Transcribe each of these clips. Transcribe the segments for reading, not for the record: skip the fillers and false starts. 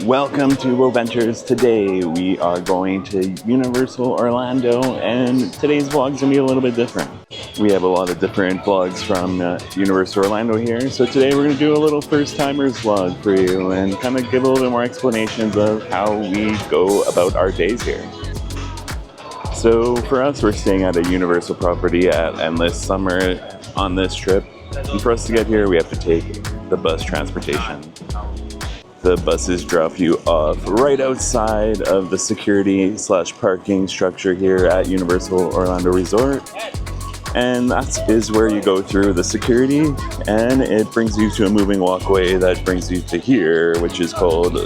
Welcome to Ollivanders. Today we are going to Universal Orlando, and today's vlog is going to be a little bit different. We have a lot of different vlogs from Universal Orlando here, so today we're going to do a little first-timers vlog for you and kind of give a little bit more explanations of how we go about our days here. So for us, we're staying at a Universal property at Endless Summer on this trip, and for us to get here we have to take the bus transportation. The buses drop you off right outside of the security/parking structure here at Universal Orlando Resort. And that is where you go through the security, and it brings you to a moving walkway that brings you to here, which is called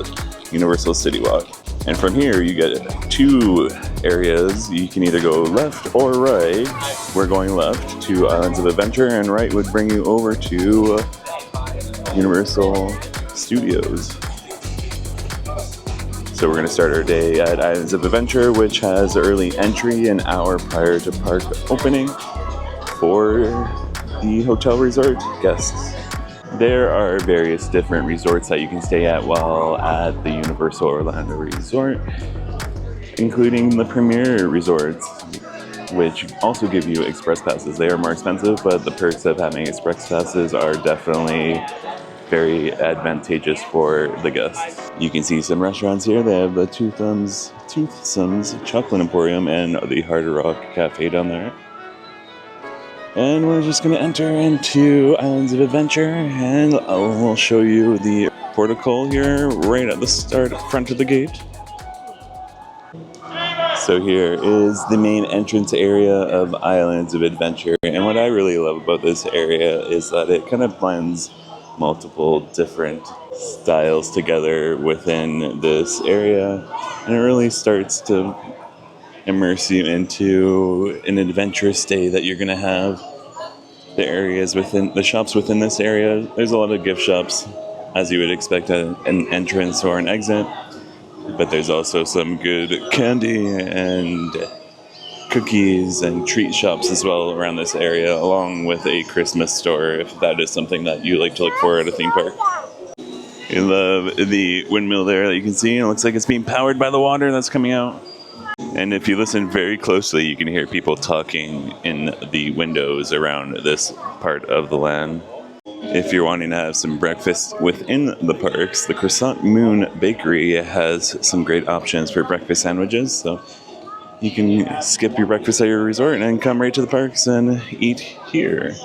Universal City Walk. And from here you get two areas. You can either go left or right. We're going left to Islands of Adventure, and right would bring you over to Universal Studios. So we're going to start our day at Islands of Adventure, which has early entry an hour prior to park opening for the hotel resort guests. There are various different resorts that you can stay at while at the Universal Orlando Resort, including the Premier Resorts, which also give you express passes. They are more expensive, but the perks of having express passes are definitely very advantageous for the guests. You can see some restaurants here. They have the Toothsom's Chocolate Emporium and the Hard Rock Cafe down there. And we're just going to enter into Islands of Adventure, and I'll show you the protocol here right at the front of the gate. So here is the main entrance area of Islands of Adventure, and what I really love about this area is that it kind of blends multiple different styles together within this area, and it really starts to immerse you into an adventurous day that you're going to have. The areas within the shops within this area, there's a lot of gift shops, as you would expect at an entrance or an exit, but there's also some good candy and cookies and treat shops as well around this area, along with a Christmas store if that is something that you like to look for at a theme park. You love the windmill there that you can see. It looks like it's being powered by the water that's coming out. And if you listen very closely, you can hear people talking in the windows around this part of the land. If you're wanting to have some breakfast within the parks, the Croissant Moon Bakery has some great options for breakfast sandwiches. So you can skip your breakfast at your resort and come right to the parks and eat here.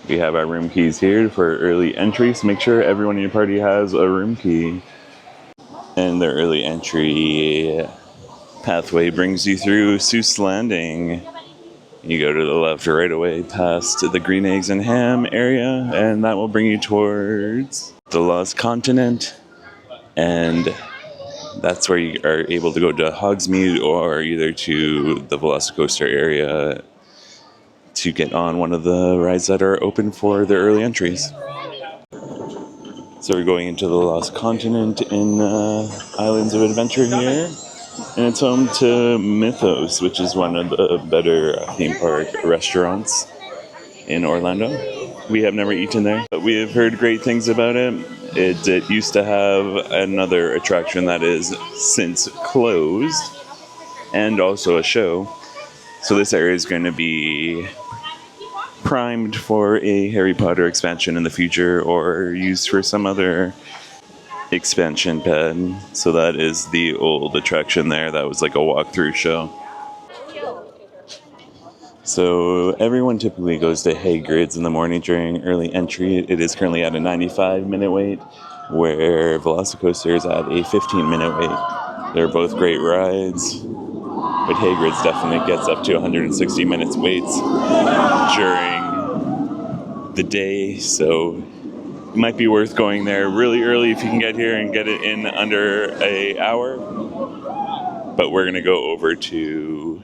We have our room keys here for early entry, so make sure everyone in your party has a room key. And the early entry pathway brings you through Seuss Landing. You go to the left right away past the Green Eggs and Ham area, and that will bring you towards the Lost Continent, and that's where you are able to go to Hogsmeade or either to the VelociCoaster area to get on one of the rides that are open for the early entries. So we're going into the Lost Continent in Islands of Adventure here, and it's home to Mythos, which is one of the better theme park restaurants in Orlando. We have never eaten there, but we have heard great things about it. It used to have another attraction that is since closed, and also a show. So this area is going to be primed for a Harry Potter expansion in the future, or used for some other expansion pad. So that is the old attraction there. That was like a walkthrough show. So everyone typically goes to Hagrid's in the morning during early entry. It is currently at a 95-minute wait, where VelociCoaster is at a 15-minute wait. They're both great rides, but Hagrid's definitely gets up to 160 minutes waits during the day, so it might be worth going there really early if you can get here and get it in under an hour. But we're going to go over to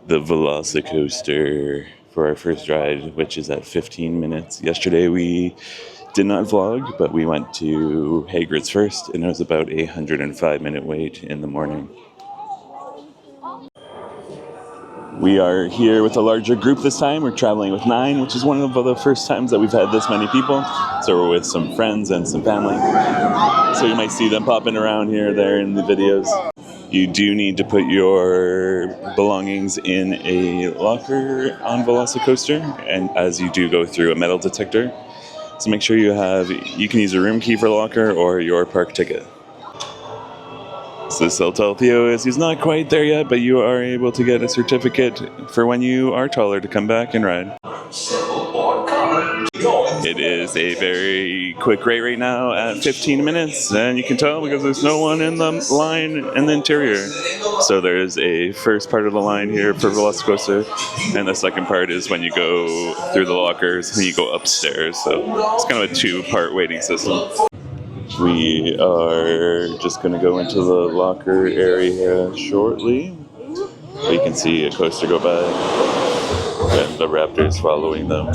the VelociCoaster for our first ride, which is at 15 minutes. Yesterday we did not vlog, but we went to Hagrid's first, and it was about a 105-minute wait in the morning. We are here with a larger group this time. We're traveling with 9, which is one of the first times that we've had this many people. So we're with some friends and some family. So you might see them popping around here or there in the videos. You do need to put your belongings in a locker on VelociCoaster, and as you do go through a metal detector. So make sure you can use a room key for the locker or your park ticket. So this will tell Theo is he's not quite there yet, but you are able to get a certificate for when you are taller to come back and ride. It is a very quick rate right now at 15 minutes, and you can tell because there's no one in the line in the interior. So there's a first part of the line here for VelociCoaster, and the second part is when you go through the lockers and you go upstairs. So it's kind of a 2-part waiting system. We are just going to go into the locker area shortly. You can see a coaster go by and the raptors following them.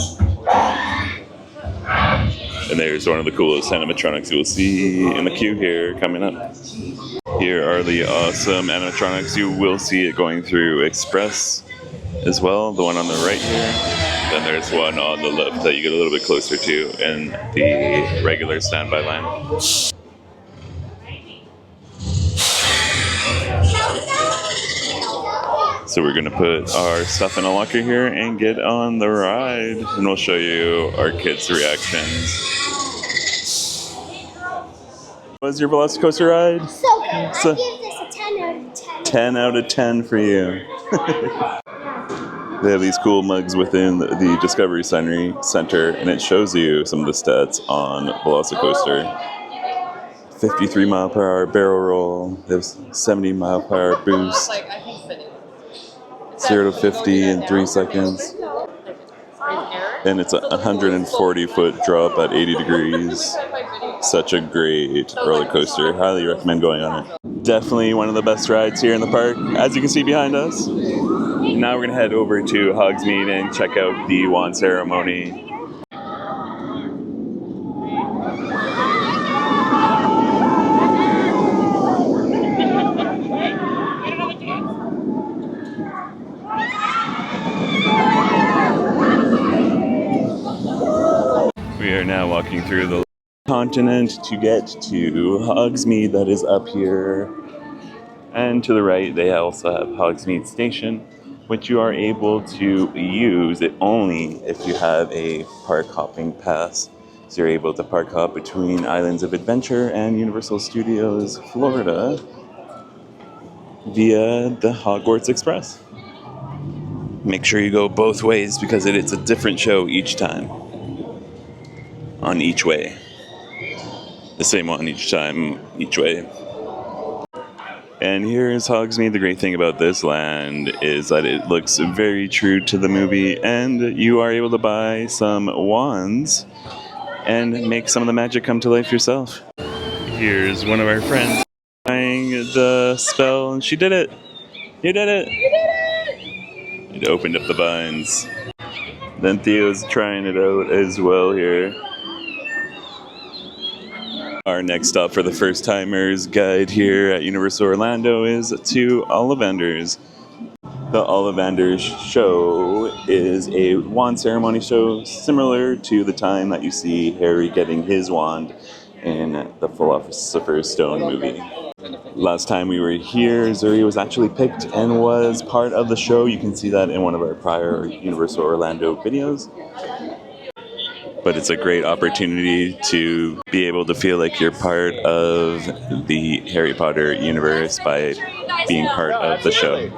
And there's one of the coolest animatronics you will see in the queue here coming up. Here are the awesome animatronics. You will see it going through Express as well, the one on the right here. Then there's one on the left that you get a little bit closer to in the regular standby line. So we're going to put our stuff in a locker here and get on the ride, and we'll show you our kids' reactions. What was your VelociCoaster ride? So good. I give this a 10 out of 10. 10 out of 10 for you. They have these cool mugs within the Discovery Center, and it shows you some of the stats on VelociCoaster. 53 mile per hour barrel roll. There's 70 mile per hour boost. 0 to 50 in 3 seconds. And it's a 140-foot drop at 80 degrees. Such a great roller coaster. Highly recommend going on it. Definitely one of the best rides here in the park, as you can see behind us. Now we're going to head over to Hogsmeade and check out the Wand Ceremony. We are now walking through the continent to get to Hogsmeade, that is up here. And to the right, they also have Hogsmeade Station, which you are able to use it only if you have a park hopping pass. So you're able to park hop between Islands of Adventure and Universal Studios Florida via the Hogwarts Express. Make sure you go both ways because it's a different show each time. On each way. The same one each time, each way. And here's Hogsmeade. The great thing about this land is that it looks very true to the movie, and you are able to buy some wands and make some of the magic come to life yourself. Here's one of our friends trying the spell, and she did it! You did it! You did it! It opened up the vines. Then Theo's trying it out as well here. Our next stop for the first timers guide here at Universal Orlando is to Ollivanders. The Ollivanders show is a wand ceremony show similar to the time that you see Harry getting his wand in the Philosopher's Stone movie. Last time we were here, Zuri was actually picked and was part of the show. You can see that in one of our prior Universal Orlando videos. But it's a great opportunity to be able to feel like you're part of the Harry Potter universe by being part of the show.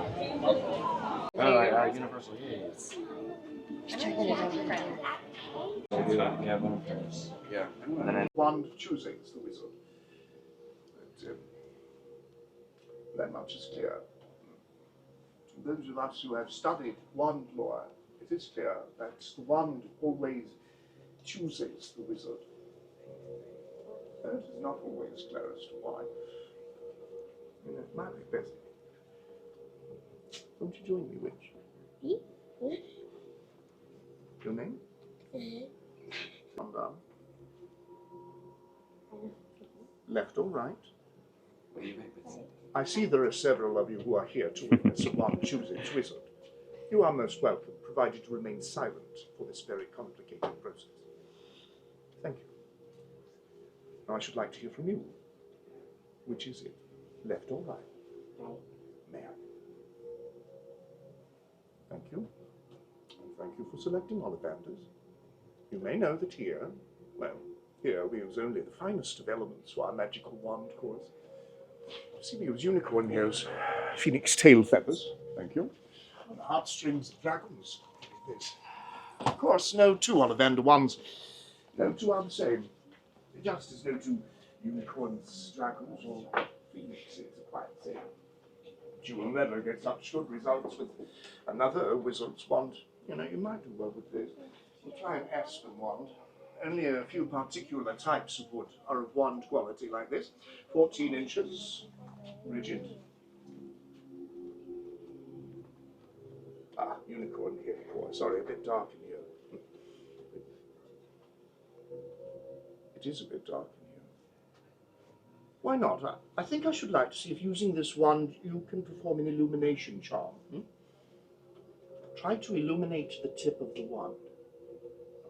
Universal Yes. Yeah. Wand choosing is the wizard. That much is clear. Those of us who have studied wand lore, it is clear that the wand always chooses the wizard. And it is not always clear as to why. It might be better. Won't you join me, witch? Me? Your name? One down. Left or right? I see there are several of you who are here to witness a wand choosing wizard. You are most welcome, provided you remain silent for this very complicated process. Thank you. Now I should like to hear from you. Which is it? Left or right? Right. May I? Thank you. And thank you for selecting Ollivanders. You may know that here, well, here we use only the finest of elements for our magical wand course. See, we use unicorn hairs, phoenix tail feathers. Thank you. And the heartstrings of dragons. This. Of course, no two Ollivander wands. No two are the same. Just as no two unicorns, dragons, or phoenixes are quite the same. But you will never get such good results with another wizard's wand. You know, you might do well with this. We'll try an aspen wand. Only a few particular types of wood are of wand quality like this. 14 inches, rigid. Ah, unicorn here, boy. Sorry, a bit dark in here. It is a bit dark in here. Why not? I think I should like to see if using this wand you can perform an illumination charm. Try to illuminate the tip of the wand.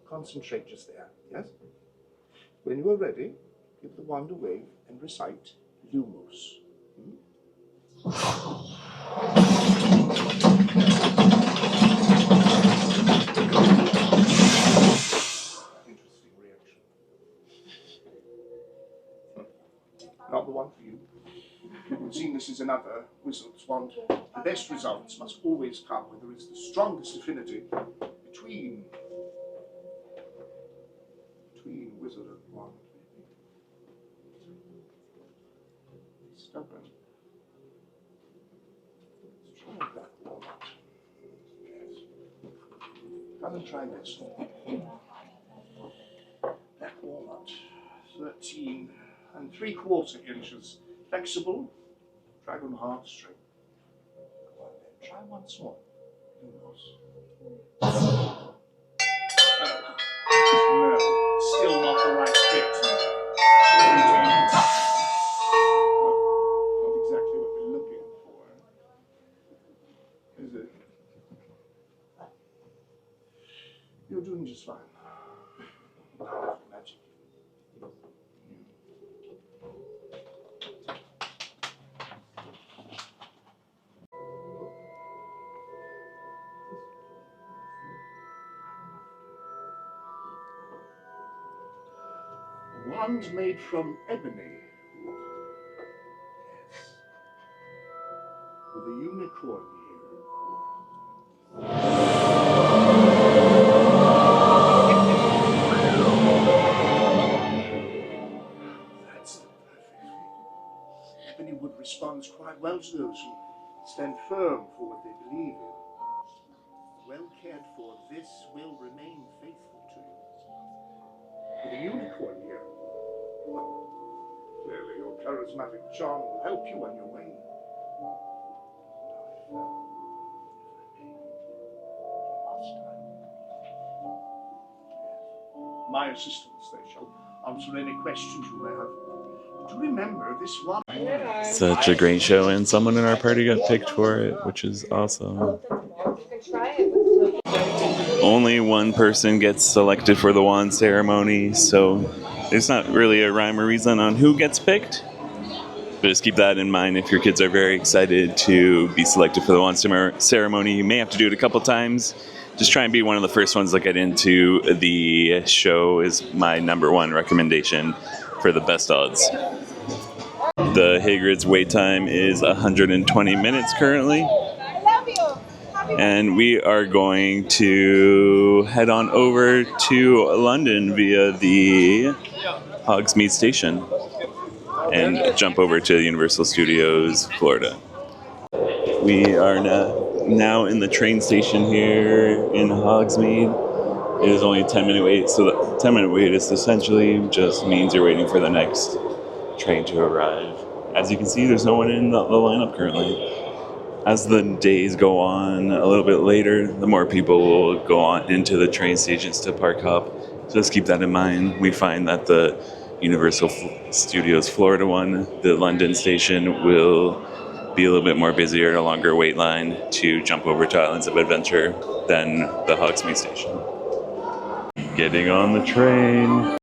Concentrate just there, yes? When you are ready, give the wand a wave and recite Lumos. Interesting reaction. Not the one for you. It would seem this is another wizard's wand. The best results must always come when there is the strongest affinity between wizard and wand. Stubborn. Let's try that walnut. Yes. Come and try this one. That walnut. 13 3/4 inches. Flexible. Dragon heartstring. Go on then. Try once more. No. Still not the right fit. Not exactly what we're looking for. Is it? You're doing just fine. Magic. Wand made from ebony. Yes. With a unicorn here. That's the perfect fit. Ebony wood responds quite well to those who stand firm for what they believe in. Well cared for, this will remain faithful to you. With a unicorn here. Clearly, your charismatic charm will help you on your way. My assistants, they shall answer any questions you may have. To remember, this one. Such a great show, and someone in our party got picked for it, which is awesome. Only one person gets selected for the wand ceremony, so there's not really a rhyme or reason on who gets picked. But just keep that in mind if your kids are very excited to be selected for the wand ceremony. You may have to do it a couple times. Just try and be one of the first ones that get into the show is my number one recommendation for the best odds. The Hagrid's wait time is 120 minutes currently. And we are going to head on over to London via the Hogsmeade station and jump over to Universal Studios, Florida. We are now in the train station here in Hogsmeade. It is only a 10-minute wait, so the 10-minute wait is essentially just means you're waiting for the next train to arrive. As you can see, there's no one in the lineup currently. As the days go on a little bit later, the more people will go on into the train stations to park hop. So just keep that in mind. We find that the Universal Studios Florida one, the London station, will be a little bit more busier and a longer wait line to jump over to Islands of Adventure than the Hogsmeade station. Getting on the train.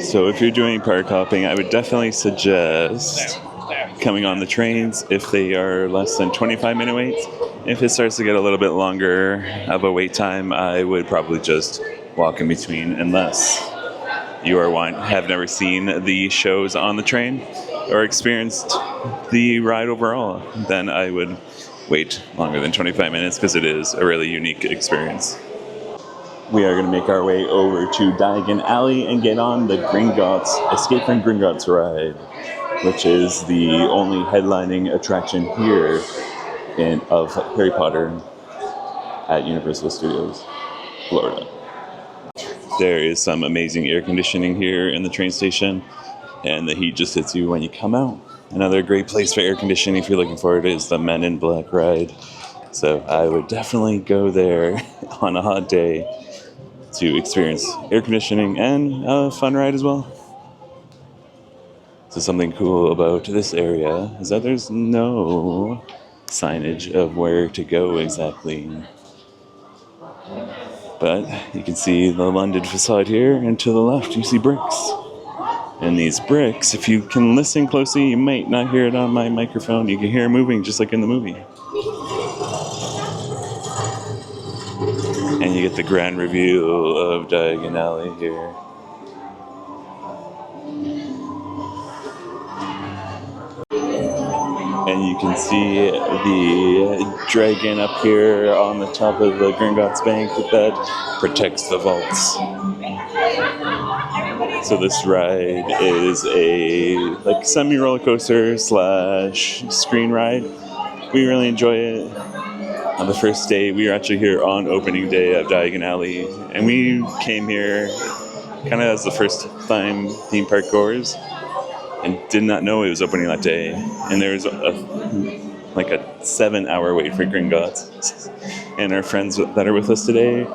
So if you're doing park hopping, I would definitely suggest coming on the trains if they are less than 25-minute waits. If it starts to get a little bit longer of a wait time, I would probably just walk in between, unless you have never seen the shows on the train or experienced the ride overall. Then I would wait longer than 25 minutes because it is a really unique experience. We are going to make our way over to Diagon Alley and get on the Gringotts Escape from Gringotts ride, which is the only headlining attraction here of Harry Potter at Universal Studios, Florida. There is some amazing air conditioning here in the train station, and the heat just hits you when you come out. Another great place for air conditioning if you're looking for it is the Men in Black ride. So I would definitely go there on a hot day to experience air conditioning and a fun ride as well. So something cool about this area is that there's no signage of where to go exactly. But you can see the London facade here, and to the left you see bricks. And these bricks, if you can listen closely, you might not hear it on my microphone. You can hear it moving just like in the movie. And you get the grand reveal of Diagon Alley here. And you can see the dragon up here on the top of the Gringotts bank that protects the vaults. So this ride is a semi-roller coaster / screen ride. We really enjoy it. On the first day, we were actually here on opening day of Diagon Alley, and we came here kind of as the first time theme park goers and did not know it was opening that day. And there was a 7-hour wait for Gringotts. And our friends that are with us today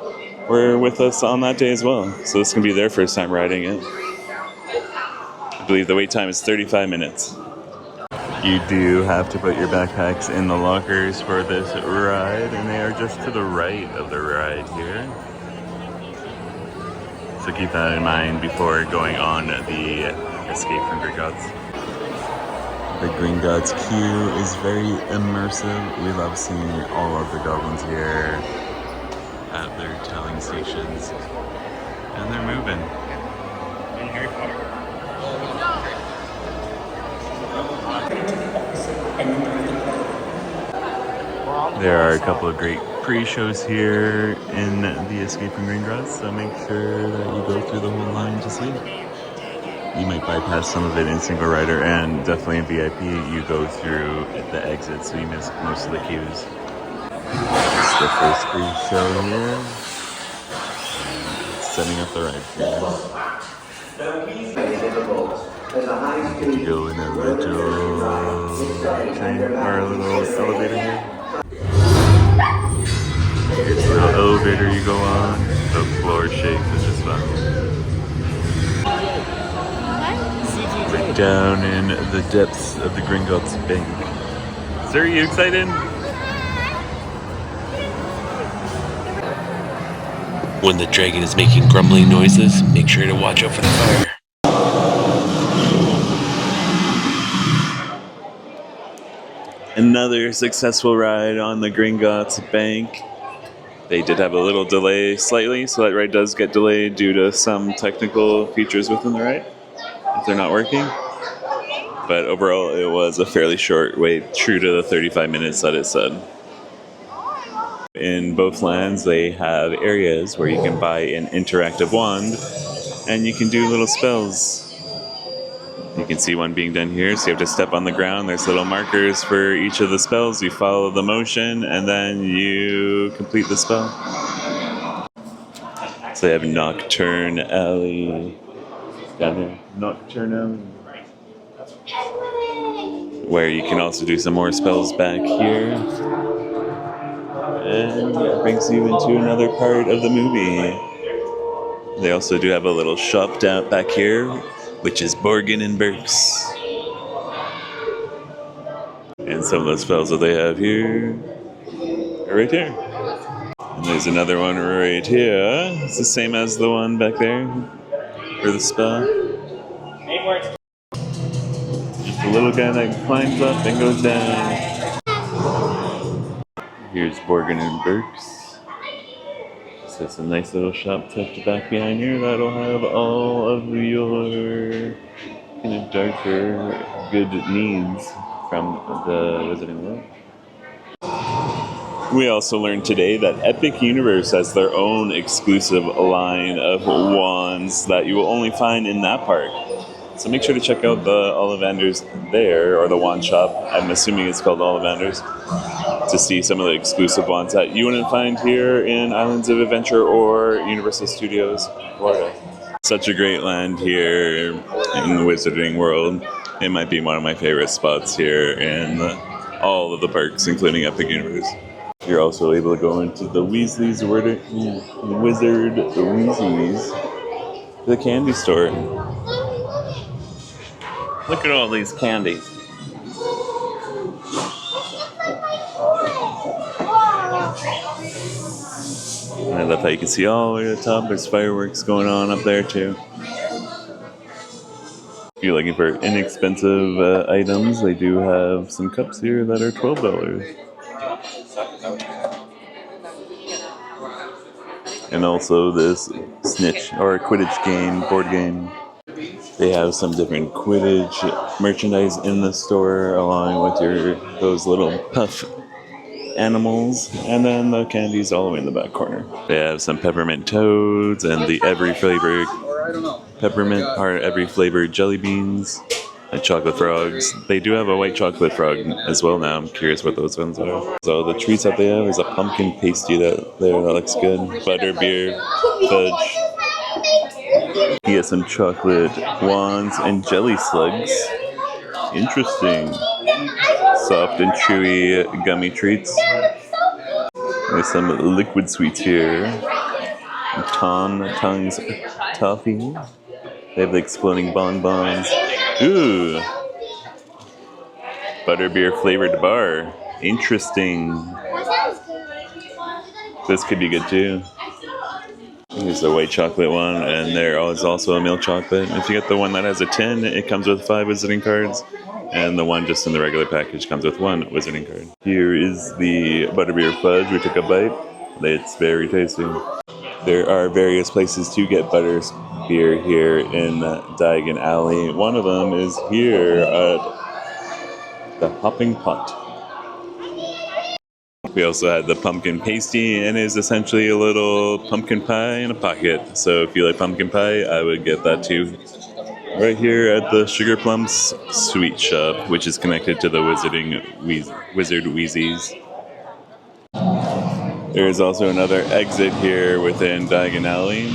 were with us on that day as well. So this is going to be their first time riding it. I believe the wait time is 35 minutes. You do have to put your backpacks in the lockers for this ride, and they are just to the right of the ride here. So keep that in mind before going on the Escape from Gringotts. The Gringotts queue is very immersive. We love seeing all of the goblins here at their telling stations. And they're moving. In Harry Potter. There are a couple of great pre-shows here in the Escape from Gringotts, so make sure that you go through the whole line to see it. You might bypass some of it in single rider, and definitely in VIP you go through the exit, so you miss most of the queues. It's the first pre-show here. Setting up the ride for you. You get to go in a little train or a little elevator here. It's a little elevator you go on. The floor shakes, it's just fun. We're down in the depths of the Gringotts bank. Sir, are you excited? When the dragon is making grumbling noises, make sure to watch out for the fire. Another successful ride on the Gringotts bank. They did have a little delay slightly, so that ride does get delayed due to some technical features within the ride, if they're not working. But overall, it was a fairly short wait, true to the 35 minutes that it said. In both lands, they have areas where you can buy an interactive wand, and you can do little spells. You can see one being done here, so you have to step on the ground. There's little markers for each of the spells. You follow the motion, and then you complete the spell. So they have Nocturne Alley down here. Nocturne Alley. Where you can also do some more spells back here. And it brings you into another part of the movie. They also do have a little shop down back here which is Borgin and Burks. And some of the spells that they have here are right here. And there's another one right here. It's the same as the one back there for the spell. Just a little guy that climbs up and goes down. Here's Borgin and Burks. So it's a nice little shop tucked back behind here that'll have all of your kind of darker good needs from the Wizarding World. We also learned today that Epic Universe has their own exclusive line of wands that you will only find in that park. So make sure to check out the Ollivanders there, or the wand shop. I'm assuming it's called Ollivanders, to see some of the exclusive wands that you wouldn't find here in Islands of Adventure or Universal Studios, Florida. Such a great land here in the Wizarding World. It might be one of my favorite spots here in all of the parks, including Epic Universe. You're also able to go into the Weasley's Wizard Weasley's, the candy store. Look at all these candies. And I love how you can see all the way to the top. There's fireworks going on up there too. If you're looking for inexpensive items, they do have some cups here that are $12. And also this snitch or Quidditch game, board game. They have some different Quidditch merchandise in the store, along with those little puff animals, and then the candies all the way in the back corner. They have some peppermint toads and the every flavored peppermint or every flavored jelly beans and chocolate frogs. They do have a white chocolate frog as well now. I'm curious what those ones are. So the treats that they have is a pumpkin pasty that looks good. Butterbeer, fudge. You get some chocolate wands and jelly slugs. Interesting. Soft and chewy gummy treats. There's some liquid sweets here. Tongues toffee. They have the exploding bonbons. Ooh! Butterbeer flavored bar. Interesting. This could be good too. Here's the white chocolate one, and there is also a milk chocolate. If you get the one that has a tin, it comes with 5 visiting cards, and the one just in the regular package comes with 1 visiting card. Here is the butterbeer fudge. We took a bite. It's very tasty. There are various places to get butterbeer here in Diagon Alley. One of them is here at the Hopping Pot. We also had the pumpkin pasty, and it is essentially a little pumpkin pie in a pocket. So if you like pumpkin pie, I would get that too. Right here at the Sugar Plums Sweet Shop, which is connected to the Wizard Wheezy's. There's also another exit here within Diagon Alley.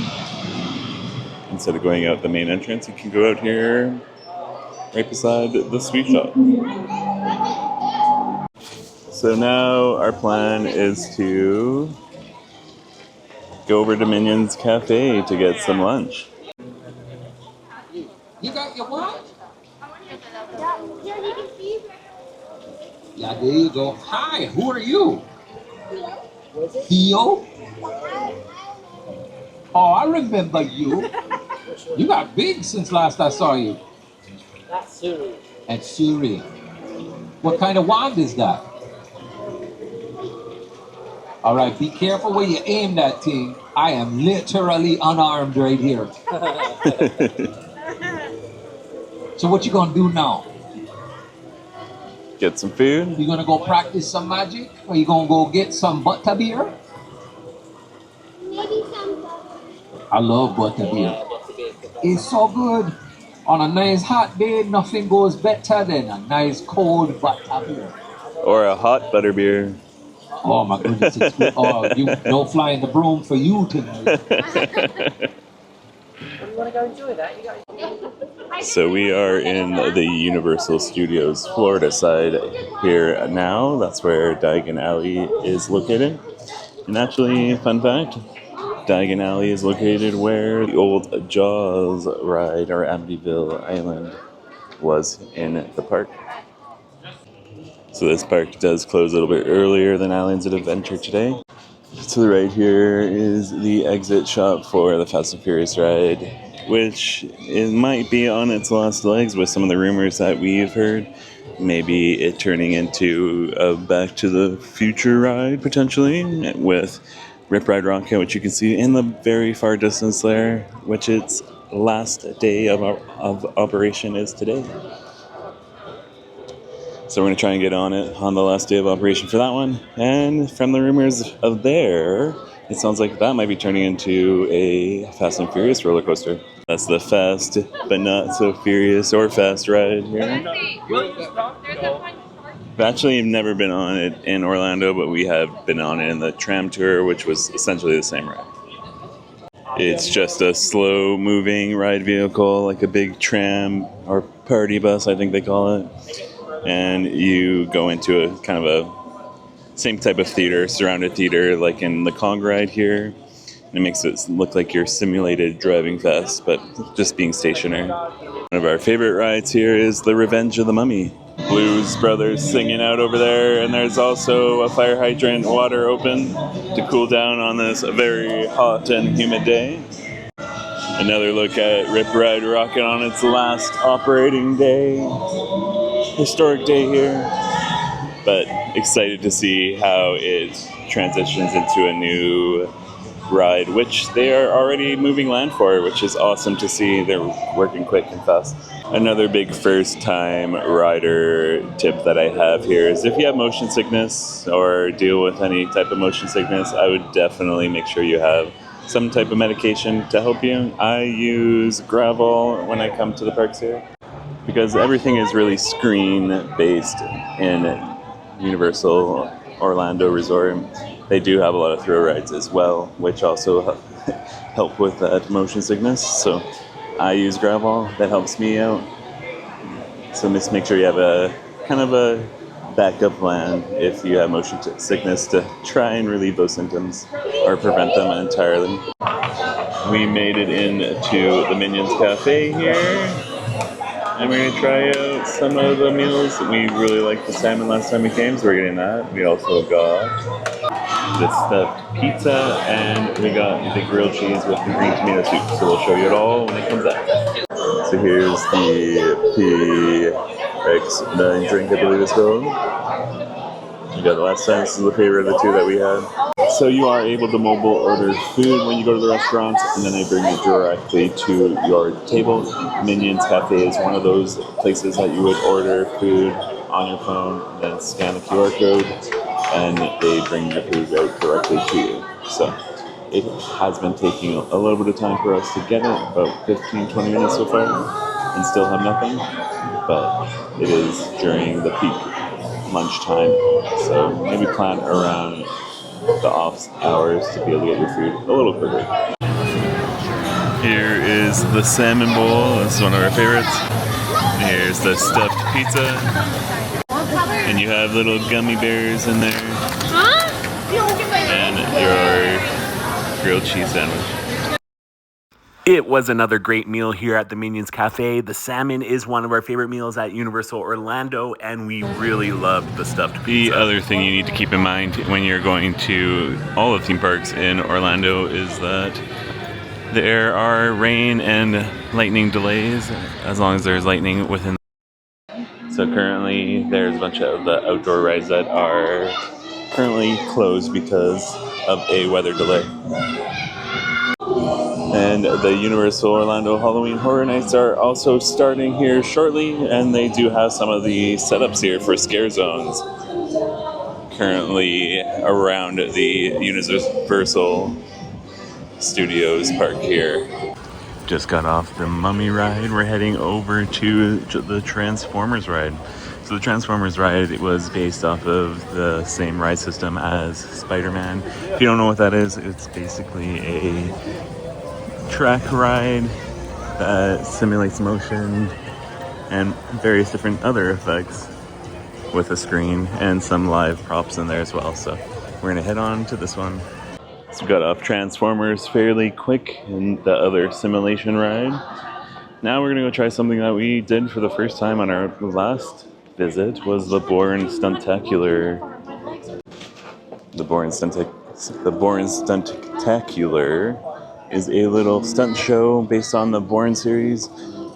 Instead of going out the main entrance, you can go out here right beside the sweet shop. So now our plan is to go over to Minion's Café to get some lunch. You got your what? Yeah, there you go. Hi, who are you? Theo? Oh, I remember you. You got big since last I saw you. That's Suri. At Suri. What kind of wand is that? All right, be careful where you aim that thing. I am literally unarmed right here. So what you gonna do now? Get some food. You gonna go practice some magic? Or you gonna go get some butterbeer? Maybe some. I love butterbeer. It's so good. On a nice hot day, nothing goes better than a nice cold butterbeer. Or a hot butterbeer. Oh my goodness, it's good. Oh, you no flying the broom for you tonight. You want to go enjoy that? You got. So we are in the Universal Studios Florida side here now. That's where Diagon Alley is located. And actually, fun fact, Diagon Alley is located where the old Jaws ride, or Amityville Island, was in the park. So this park does close a little bit earlier than Islands of Adventure today. To the right here is the exit shop for the Fast and Furious ride, which it might be on its last legs with some of the rumors that we've heard. Maybe it turning into a Back to the Future ride, potentially, with Rip Ride Rockit, which you can see in the very far distance there, which its last day of operation is today. So we're going to try and get on it on the last day of operation for that one. And from the rumors of there, it sounds like that might be turning into a Fast and Furious roller coaster. That's the Fast but Not So Furious or Fast ride here. I've actually never been on it in Orlando, but we have been on it in the tram tour, which was essentially the same ride. It's just a slow-moving ride vehicle, like a big tram or party bus, I think they call it. And you go into a kind of a same type of theater, surrounded theater, like in the Kong ride here. And it makes it look like you're simulated driving fast, but just being stationary. One of our favorite rides here is the Revenge of the Mummy. Blues Brothers singing out over there, and there's also a fire hydrant water open to cool down on this very hot and humid day. Another look at Rip Ride Rockit on its last operating day. Historic day here, but excited to see how it transitions into a new ride, which they are already moving land for, which is awesome to see. They're working quick and fast. Another big first-time rider tip that I have here is if you have motion sickness or deal with any type of motion sickness, I would definitely make sure you have some type of medication to help you. I use Gravol when I come to the parks here, because everything is really screen-based in Universal Orlando Resort. They do have a lot of thrill rides as well, which also help with that motion sickness. So I use Gravol. That helps me out. So just make sure you have a kind of a backup plan if you have motion sickness to try and relieve those symptoms or prevent them entirely. We made it into the Minions Café here. And we're going to try out some of the meals. We really liked the salmon last time we came, so we're getting that. We also got the stuffed pizza, and we got the grilled cheese with the green tomato soup. So we'll show you it all when it comes out. So here's the PX9 drink, I believe it's called. We got the last time. This is the favorite of the two that we had. So you are able to mobile order food when you go to the restaurants, and then they bring it directly to your table. Minions Cafe is one of those places that you would order food on your phone, and then scan the QR code, and they bring your food out directly to you. So it has been taking a little bit of time for us to get it, about 15-20 minutes so far, and still have nothing. But it is during the peak lunchtime, so maybe plan around the off hours to be able to get your food a little quicker. Here is the salmon bowl. This is one of our favorites. Here's the stuffed pizza, and you have little gummy bears in there, and your grilled cheese sandwich. It was another great meal here at the Minions Cafe. The salmon is one of our favorite meals at Universal Orlando, and we really loved the stuffed pizza. The other thing you need to keep in mind when you're going to all the theme parks in Orlando is that there are rain and lightning delays, as long as there's lightning within. So currently there's a bunch of the outdoor rides that are currently closed because of a weather delay. And the Universal Orlando Halloween Horror Nights are also starting here shortly, and they do have some of the setups here for scare zones currently around the Universal Studios park here. Just got off the Mummy ride. We're heading over to the Transformers ride. So the Transformers ride, it was based off of the same ride system as Spider-Man. If you don't know what that is, it's basically a track ride that simulates motion and various different other effects with a screen and some live props in there as well. So we're gonna head on to this one. So we got off Transformers fairly quick in the other simulation ride. Now we're gonna go try something that we did for the first time on our last visit, was the Bourne Stuntacular. The Bourne Stuntacular is a little stunt show based on the Bourne series,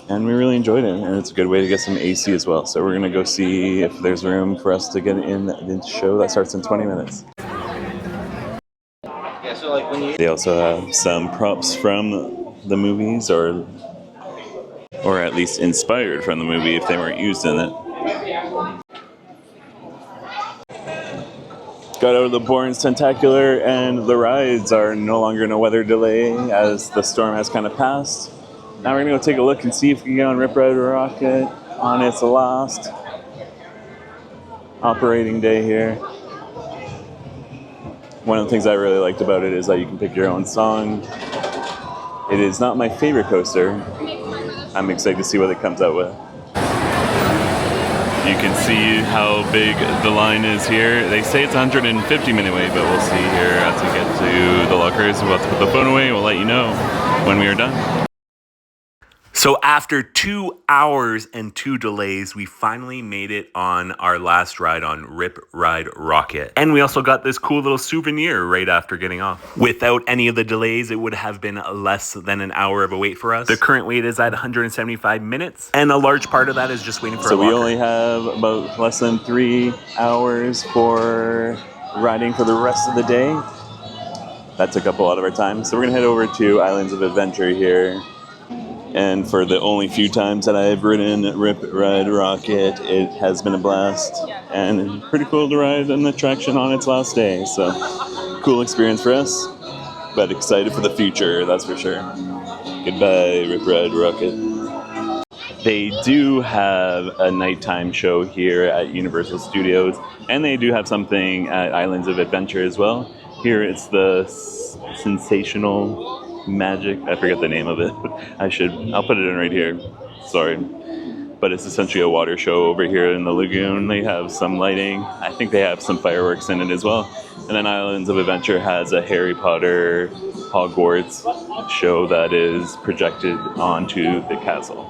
and we really enjoyed it, and it's a good way to get some AC as well. So we're gonna go see if there's room for us to get in the show that starts in 20 minutes. They also have some props from the movies, or at least inspired from the movie if they weren't used in it. Got out of the Bourne Stuntacular, and the rides are no longer in a weather delay as the storm has kind of passed. Now we're gonna go take a look and see if we can get on Rip Ride Rockit on its last operating day here. One of the things I really liked about it is that you can pick your own song. It is not my favorite coaster. I'm excited to see what it comes out with. You can see how big the line is here. They say it's 150-minute wait, but we'll see here as we get to the lockers. We'll have to put the phone away. We'll let you know when we are done. So after 2 hours and 2 delays, we finally made it on our last ride on Rip Ride Rockit. And we also got this cool little souvenir right after getting off. Without any of the delays, it would have been less than an hour of a wait for us. The current wait is at 175 minutes, and a large part of that is just waiting for a locker. So we only have about less than 3 hours for riding for the rest of the day. That took up a lot of our time. So we're gonna head over to Islands of Adventure here. And for the only few times that I've ridden Rip Ride Rockit, it has been a blast. And pretty cool to ride an attraction on its last day. So, cool experience for us. But excited for the future, that's for sure. Goodbye, Rip Ride Rockit. They do have a nighttime show here at Universal Studios. And they do have something at Islands of Adventure as well. Here it's the Sensational Magic, I forget the name of it. I'll put it in right here. Sorry. But it's essentially a water show over here in the lagoon. They have some lighting. I think they have some fireworks in it as well. And then Islands of Adventure has a Harry Potter Hogwarts show that is projected onto the castle.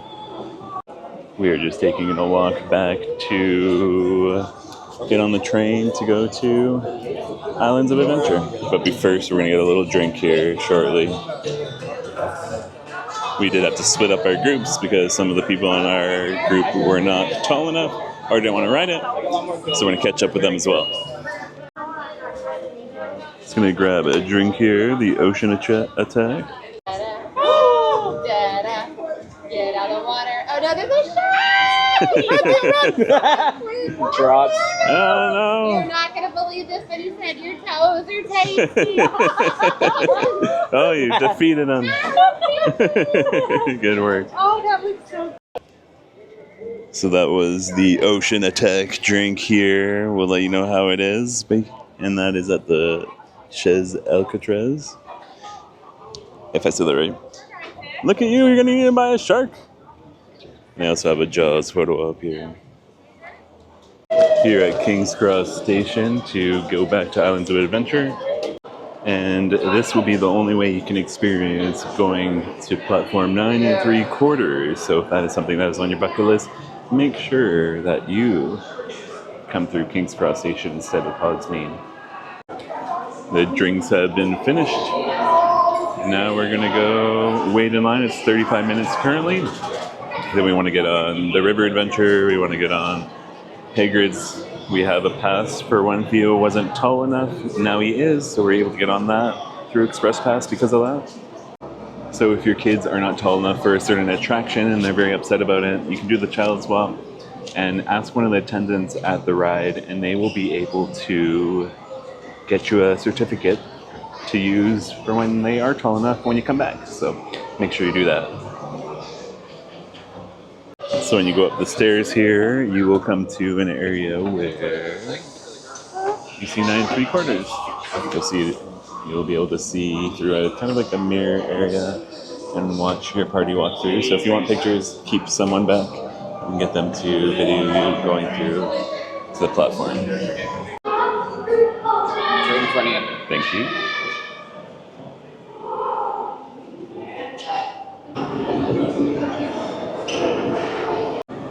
We are just taking a walk back to get on the train to go to Islands of Adventure. But first, we're going to get a little drink here shortly. We did have to split up our groups because some of the people in our group were not tall enough or didn't want to ride it. So we're going to catch up with them as well. Just going to grab a drink here, the Ocean Attack. Oh, Dada. Get out of the water. Oh no, there's a shark! Drops. Oh no! You're not gonna believe this, but he said your toes are tasty. Oh, you defeated him. Good work. Oh, that was so. So that was the Ocean Attack drink here. We'll let you know how it is. And that is at the Chez Alcatraz. If I said that right. Look at you, you're gonna get eaten by a shark. And they also have a Jaws photo up here. Here at King's Cross Station to go back to Islands of Adventure. And this will be the only way you can experience going to platform 9 3/4. So if that is something that is on your bucket list, make sure that you come through King's Cross Station instead of Hogsmeade. The drinks have been finished. Now we're gonna go wait in line. It's 35 minutes currently. Then we want to get on the River Adventure. We want to get on Hagrid's. We have a pass for when Theo wasn't tall enough. Now he is, so we're able to get on that through Express Pass because of that. So if your kids are not tall enough for a certain attraction and they're very upset about it, you can do the child swap and ask one of the attendants at the ride, and they will be able to get you a certificate to use for when they are tall enough when you come back. So make sure you do that. So when you go up the stairs here, you will come to an area where you see 9 3/4. You'll be able to see through a kind of like a mirror area and watch your party walk through. So if you want pictures, keep someone back and get them to video you going through to the platform. Right in front of you. Thank you.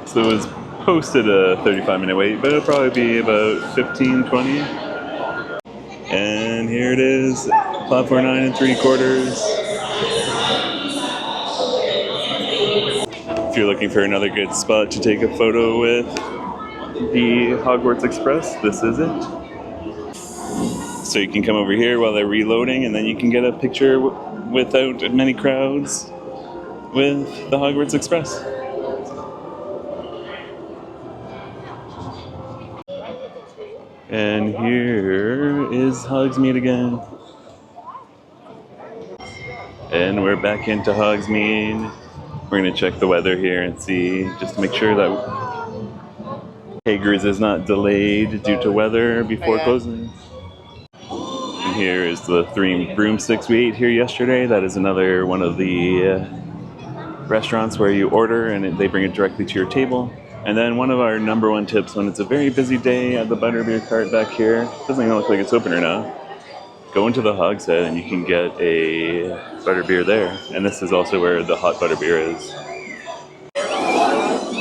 So it was posted a 35-minute wait, but it'll probably be about 15, 20. And here it is, platform 9 3/4. If you're looking for another good spot to take a photo with the Hogwarts Express, this is it. So you can come over here while they're reloading, and then you can get a picture without many crowds with the Hogwarts Express. And here is Hogsmeade again. And we're back into Hogsmeade. We're going to check the weather here and see, just to make sure that Hager's is not delayed due to weather before closing. And here is the 3 broomsticks we ate here yesterday. That is another one of the restaurants where you order and they bring it directly to your table. And then one of our number 1 tips when it's a very busy day at the butterbeer cart back here, doesn't even look like it's open or not, go into the Hogshead and you can get a butterbeer there. And this is also where the hot butterbeer is.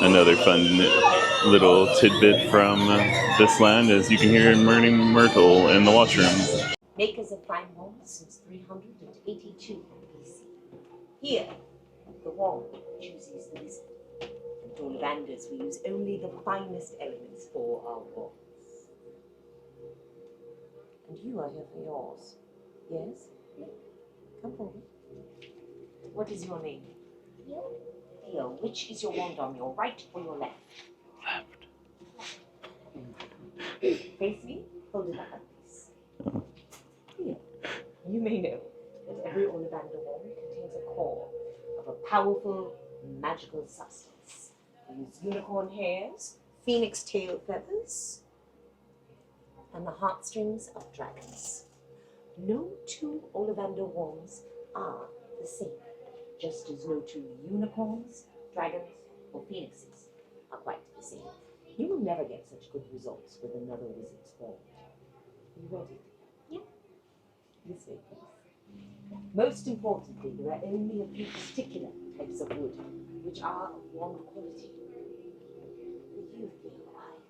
Another fun little tidbit from this land is you can hear Mourning Myrtle in the washrooms. Makers of fine wands since 382 BC. Here, the wand chooses the wizard. And Ollivanders, we use only the finest elements for our wands. And you are here for yours. Yes? Come forward. What is your name? Theo. Which is your wand on, your right or your left? Left. Face me, hold it up like this. Theo, you may know that every Ollivander wand contains a core of a powerful magical substance. We use unicorn hairs, phoenix tail feathers, and the heartstrings of dragons. No 2 Ollivander wands are the same, just as no 2 unicorns, dragons, or phoenixes are quite the same. You will never get such good results with another wizard's wand. You ready? Yeah. This way, please. Most importantly, there are only a few particular types of wood which are of wand quality. You feel right.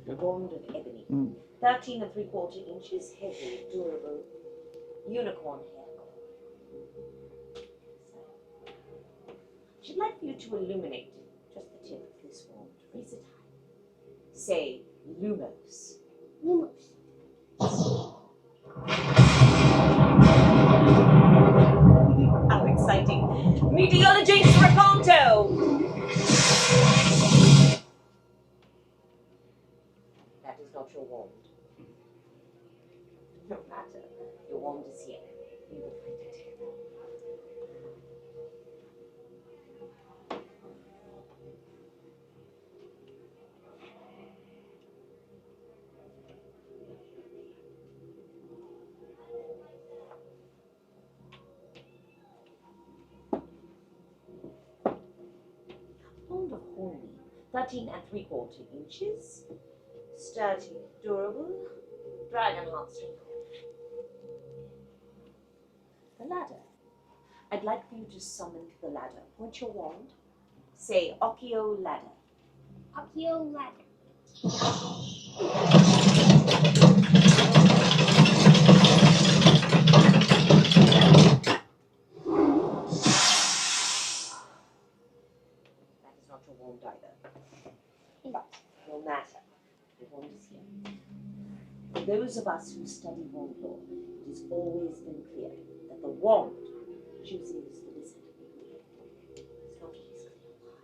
Wand of ebony, 13 3/4 inches, heavy, durable, unicorn hair. I'd like you to illuminate just the tip of this wand. Raise it high. Say Lumos. Lumos. How exciting! Meteorologist Raconto! That is not your wand. No matter. Your wand is here. We will find it. Wand of horny, 13 3/4 inches, sturdy, durable, dragon heartstring. The ladder. I'd like for you to summon the ladder. Point your wand. Say Occhio ladder. Occhio ladder. That is not your wand either. But no matter. The wand is here. For those of us who study wand lore, it has always been clear that the wand chooses the wizard. It's not always clear why.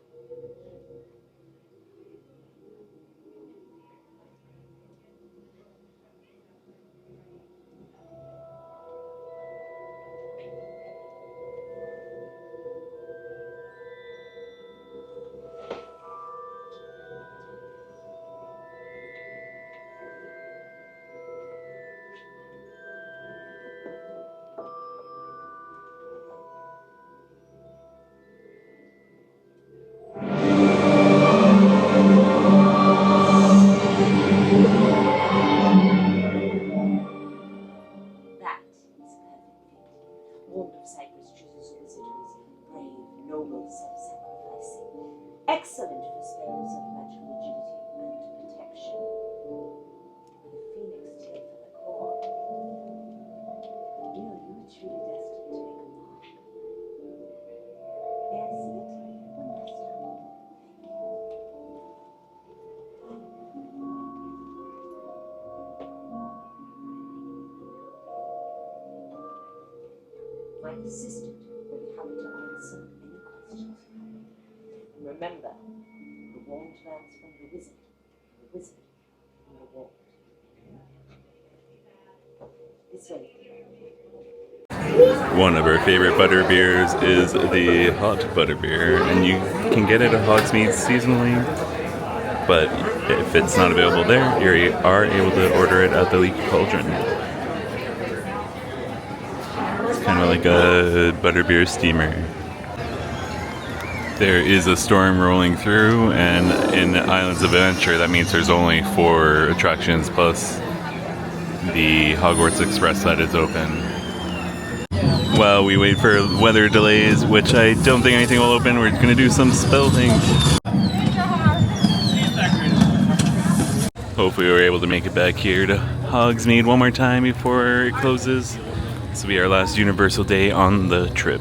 kind assistant will be happy to answer any questions you have. And remember, the wand lands from the wizard from the wand. This way. One of our favorite butter beers is the hot butter beer, and you can get it at Hogsmeade seasonally, but if it's not available there, you are able to order it at the Leaky Cauldron. It's kind of like a butterbeer steamer. There is a storm rolling through, and in Islands of Adventure, that means there's only 4 attractions plus the Hogwarts Express that is open. While we wait for weather delays, which I don't think anything will open, we're gonna do some spelling. Hopefully we're able to make it back here to Hogsmeade one more time before it closes. This will be our last Universal day on the trip.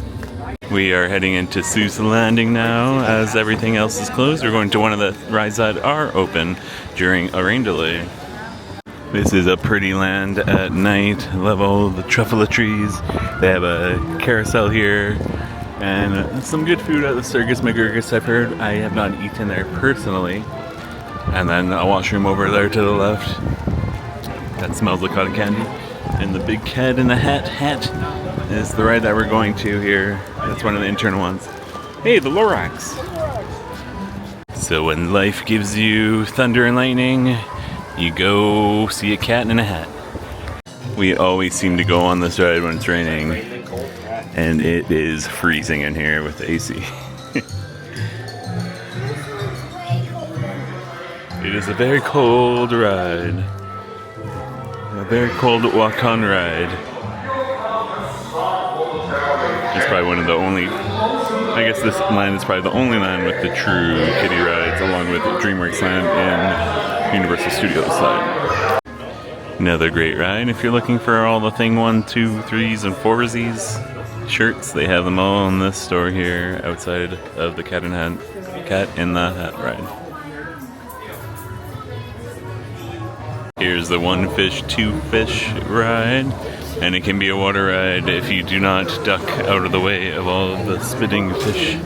We are heading into Seuss Landing now, as everything else is closed. We're going to one of the rides that are open during a rain delay. This is a pretty land at night. I love all the truffula trees. They have a carousel here and some good food at the Circus McGurgus, I've heard. I have not eaten there personally. And then a washroom over there to the left. That smells like cotton candy. And the big cat in the hat is the ride that we're going to here. That's one of the internal ones. Hey, the Lorax! So when life gives you thunder and lightning, you go see a cat in a hat. We always seem to go on this ride when it's raining, and it is freezing in here with the AC. It is a very cold ride. A very cold walk-on ride. It's probably one of the only, I guess this land is probably the only land with the true kiddie rides, along with DreamWorks Land and Universal Studios side. Another great ride. If you're looking for all the thing 1, 2, 3s, and 4s shirts, they have them all in this store here outside of the Cat in the Hat ride. Here's the 1 fish, 2 fish ride, and it can be a water ride if you do not duck out of the way of all of the spitting fish.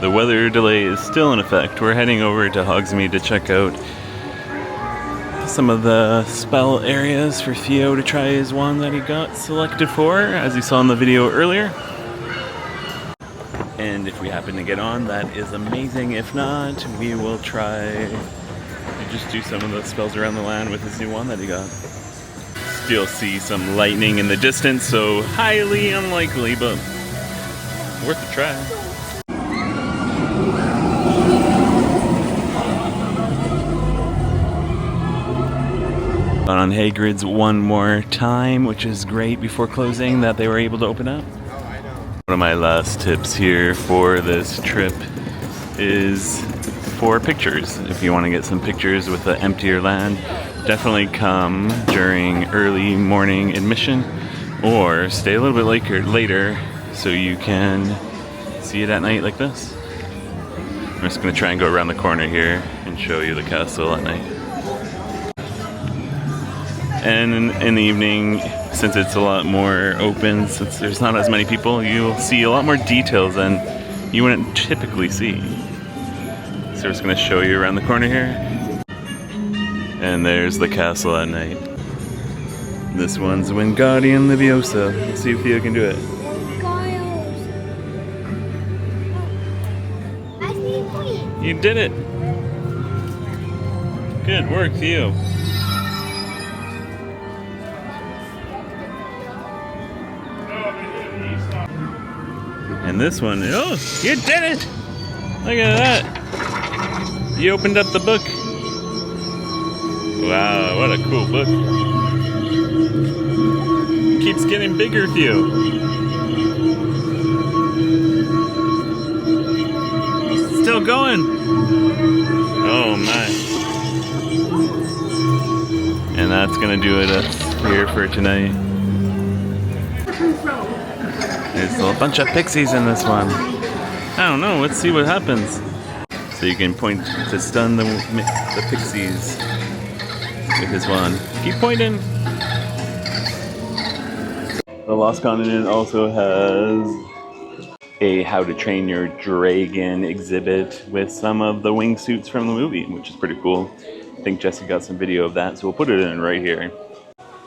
The weather delay is still in effect. We're heading over to Hogsmeade to check out some of the spell areas for Theo to try his wand that he got selected for, as you saw in the video earlier. And if we happen to get on, that is amazing. If not, we will try to just do some of the spells around the land with his new wand that he got. Still see some lightning in the distance, so highly unlikely, but worth a try. On Hagrid's one more time, which is great before closing that they were able to open up. One of my last tips here for this trip is for pictures. If you want to get some pictures with the emptier land, definitely come during early morning admission or stay a little bit later so you can see it at night like this. I'm just going to try and go around the corner here and show you the castle at night. And in the evening, since it's a lot more open, since there's not as many people, you'll see a lot more details than you wouldn't typically see. So we're just going to show you around the corner here. And there's the castle at night. This one's Wingardium Leviosa. Let's see if Theo can do it. You did it! Good work, Theo. And this one, oh, you did it! Look at that! You opened up the book. Wow, what a cool book. Keeps getting bigger, Theo. Still going. Oh my. And that's gonna do it here for tonight. There's a bunch of pixies in this one. I don't know, let's see what happens. So you can point to stun the pixies with his wand. Keep pointing. The Lost Continent also has a How to Train Your Dragon exhibit with some of the wingsuits from the movie, which is pretty cool. I think Jesse got some video of that, so we'll put it in right here.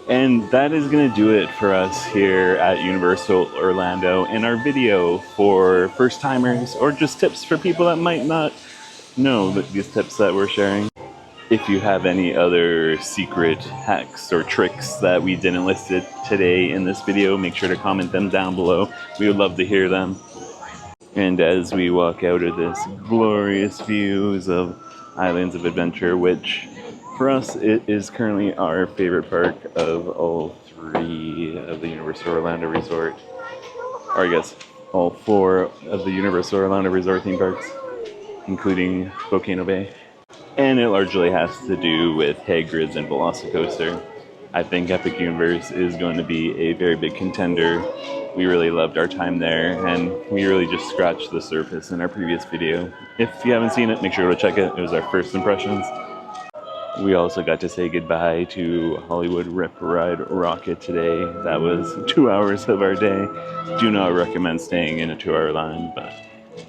And that is going to do it for us here at Universal Orlando in our video for first timers or just tips for people that might not know these tips that we're sharing. If you have any other secret hacks or tricks that we didn't list it today in this video, make sure to comment them down below. We would love to hear them. And as we walk out of this glorious views of Islands of Adventure, which for us it is currently our favorite park of all 3 of the Universal Orlando Resort, or I guess all 4 of the Universal Orlando Resort theme parks, including Volcano Bay. And it largely has to do with Hagrid's and VelociCoaster. I think Epic Universe is going to be a very big contender. We really loved our time there, and we really just scratched the surface in our previous video. If you haven't seen it, make sure to check it. It was our first impressions. We also got to say goodbye to Hollywood Rip Ride Rockit today. That was 2 hours of our day. Do not recommend staying in a 2-hour line, but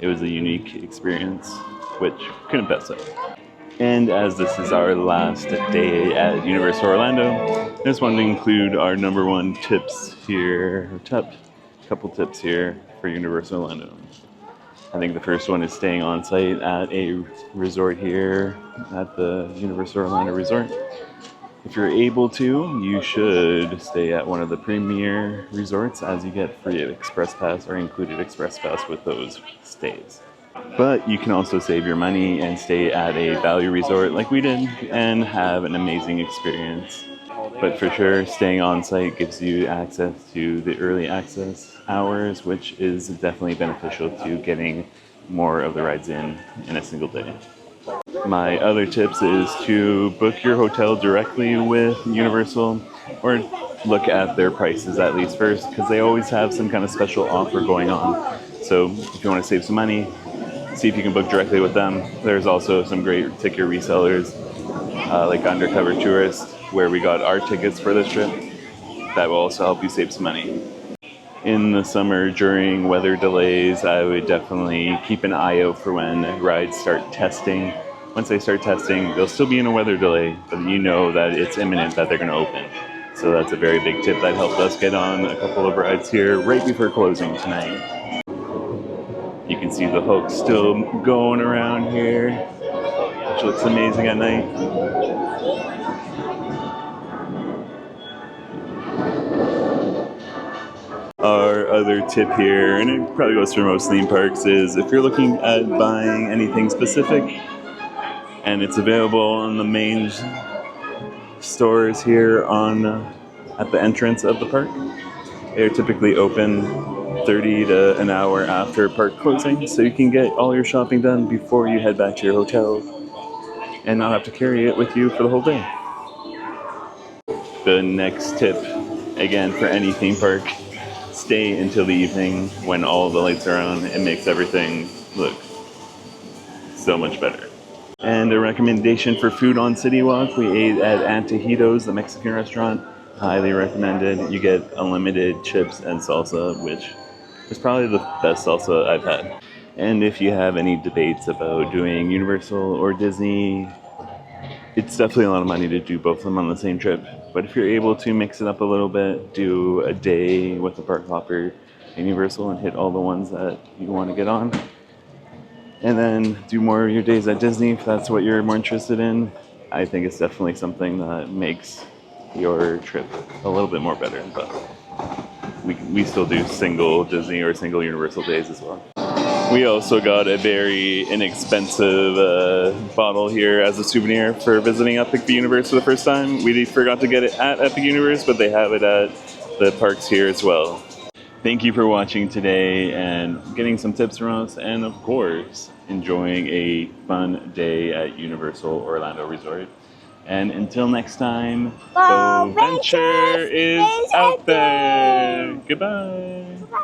it was a unique experience, which couldn't pass up. And as this is our last day at Universal Orlando, I just wanted to include our number 1 tips here, couple tips here for Universal Orlando. I think the first one is staying on site at a resort here at the Universal Orlando Resort. If you're able to, you should stay at one of the premier resorts, as you get free Express Pass or included Express Pass with those stays. But you can also save your money and stay at a value resort like we did and have an amazing experience. But for sure, staying on site gives you access to the early access hours, which is definitely beneficial to getting more of the rides in a single day. My other tips is to book your hotel directly with Universal, or look at their prices at least first, because they always have some kind of special offer going on. So if you want to save some money, see if you can book directly with them. There's also some great ticket resellers, like Undercover Tourist, where we got our tickets for this trip. That will also help you save some money. In the summer, during weather delays, I would definitely keep an eye out for when rides start testing. Once they start testing, they'll still be in a weather delay, but you know that it's imminent that they're going to open. So that's a very big tip that helped us get on a couple of rides here right before closing tonight. You can see the Hulk still going around here, which looks amazing at night. Our other tip here, and it probably goes for most theme parks, is if you're looking at buying anything specific and it's available in the main stores here at the entrance of the park, they're typically open 30 to an hour after park closing, so you can get all your shopping done before you head back to your hotel and not have to carry it with you for the whole day. The next tip, again for any theme park, stay until the evening when all the lights are on. It makes everything look so much better. And a recommendation for food on City Walk, we ate at Antojitos, the Mexican restaurant. Highly recommended. You get unlimited chips and salsa, which is probably the best salsa I've had. And if you have any debates about doing Universal or Disney, it's definitely a lot of money to do both of them on the same trip. But if you're able to mix it up a little bit, do a day with the park hopper in Universal and hit all the ones that you want to get on, and then do more of your days at Disney if that's what you're more interested in, I think it's definitely something that makes your trip a little bit more better. But we still do single Disney or single Universal days as well. We also got a very inexpensive bottle here as a souvenir for visiting Epic Universe for the first time. We forgot to get it at Epic Universe, but they have it at the parks here as well. Thank you for watching today and getting some tips from us, and of course, enjoying a fun day at Universal Orlando Resort. And until next time, Boventure is out there! Goodbye! Bye.